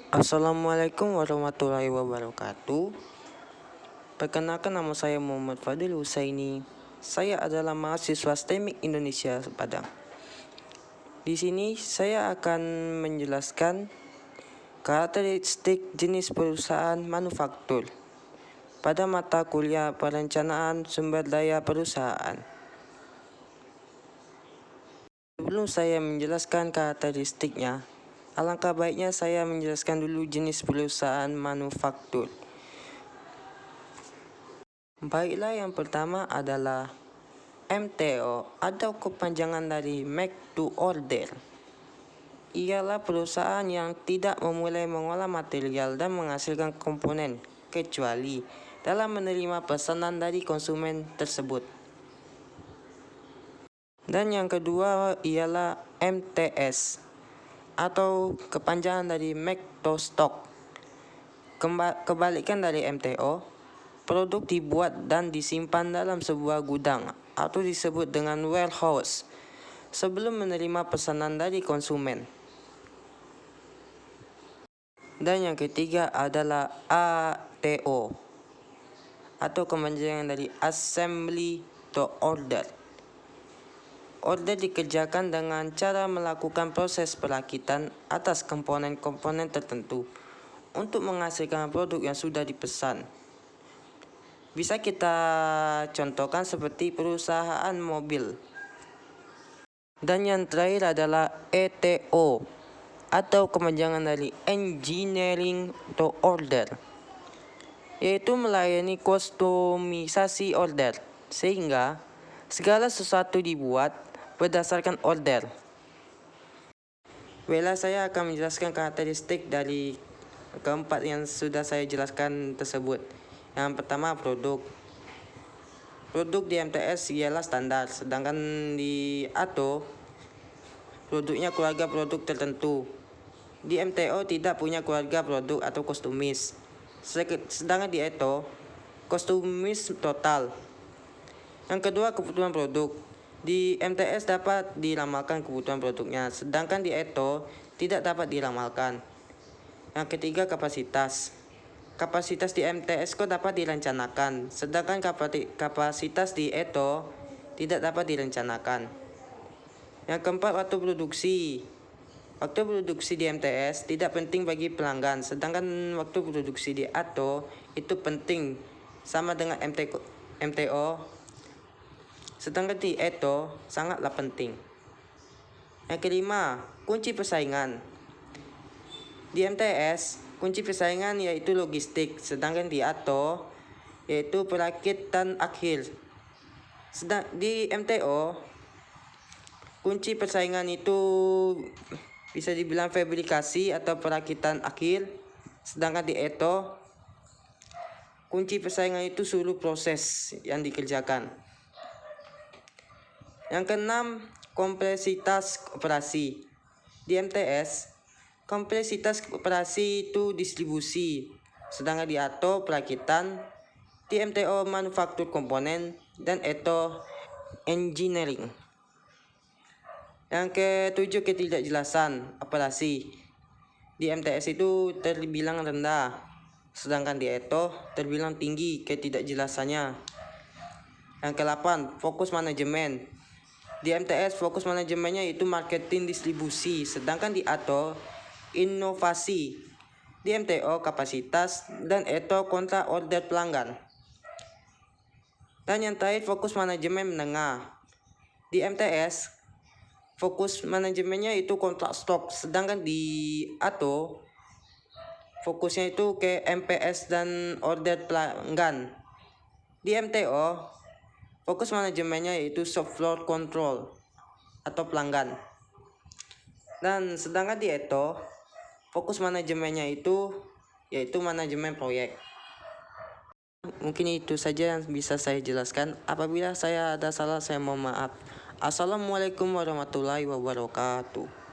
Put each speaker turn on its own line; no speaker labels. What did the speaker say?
Assalamualaikum warahmatullahi wabarakatuh. Perkenalkan, nama saya Muhammad Fadil Husaini. Saya adalah mahasiswa STEMIK Indonesia Padang. Di sini saya akan menjelaskan karakteristik jenis perusahaan manufaktur pada mata kuliah perencanaan sumber daya perusahaan. Sebelum saya menjelaskan karakteristiknya, alangkah baiknya saya menjelaskan dulu jenis perusahaan manufaktur. Baiklah, yang pertama adalah MTO atau kepanjangan dari Make to Order. Ialah perusahaan yang tidak memulai mengolah material dan menghasilkan komponen kecuali dalam menerima pesanan dari konsumen tersebut. Dan yang kedua ialah MTS atau kepanjangan dari Make to Stock. Kebalikan dari MTO, produk dibuat dan disimpan dalam sebuah gudang atau disebut dengan warehouse sebelum menerima pesanan dari konsumen. Dan yang ketiga adalah ATO atau kepanjangan dari Assembly to Order. Order dikerjakan dengan cara melakukan proses perakitan atas komponen-komponen tertentu untuk menghasilkan produk yang sudah dipesan. Bisa kita contohkan seperti perusahaan mobil. Dan yang terakhir adalah ETO atau kepanjangan dari Engineering to Order, yaitu melayani kustomisasi order, sehingga segala sesuatu dibuat berdasarkan order. Baiklah, saya akan menjelaskan karakteristik dari keempat yang sudah saya jelaskan tersebut. Yang pertama, produk. Produk di MTS ialah standar, sedangkan di ATO produknya keluarga produk tertentu. Di MTO tidak punya keluarga produk atau kostumis, sedangkan di ETO kostumis total. Yang kedua, kebutuhan produk. Di MTS dapat diramalkan kebutuhan produknya, sedangkan di ETO tidak dapat diramalkan. Yang ketiga, kapasitas. Kapasitas di MTS kok dapat direncanakan, sedangkan kapasitas di ETO tidak dapat direncanakan. Yang keempat, waktu produksi. Waktu produksi di MTS tidak penting bagi pelanggan, sedangkan waktu produksi di ATO itu penting sama dengan MTO. Sedangkan di ETO sangatlah penting. Yang kelima, kunci persaingan. Di MTS, kunci persaingan yaitu logistik, sedangkan di ATO yaitu perakitan akhir. Di MTO, kunci persaingan itu bisa dibilang fabrikasi atau perakitan akhir, sedangkan di ETO kunci persaingan itu seluruh proses yang dikerjakan. Yang keenam, kompleksitas operasi. Di MTS, kompleksitas operasi itu distribusi, sedangkan di ATO perakitan, di MTO manufaktur komponen, dan ETO engineering. Yang ketujuh, ketidakjelasan operasi. Di MTS itu terbilang rendah, sedangkan di ETO terbilang tinggi ketidakjelasannya. Yang ke-8, fokus manajemen. Di MTS fokus manajemennya itu marketing distribusi, sedangkan di ATO inovasi. Di MTO kapasitas, dan ETO kontrak order pelanggan. Dan yang terakhir, fokus manajemen menengah. Di MTS fokus manajemennya itu kontrak stok, sedangkan di ATO fokusnya itu ke MPS dan order pelanggan. Di MTO fokus manajemennya yaitu shop floor control atau pelanggan. Dan sedangkan di ETO fokus manajemennya itu yaitu manajemen proyek. Mungkin itu saja yang bisa saya jelaskan. Apabila saya ada salah, saya mohon maaf. Assalamualaikum warahmatullahi wabarakatuh.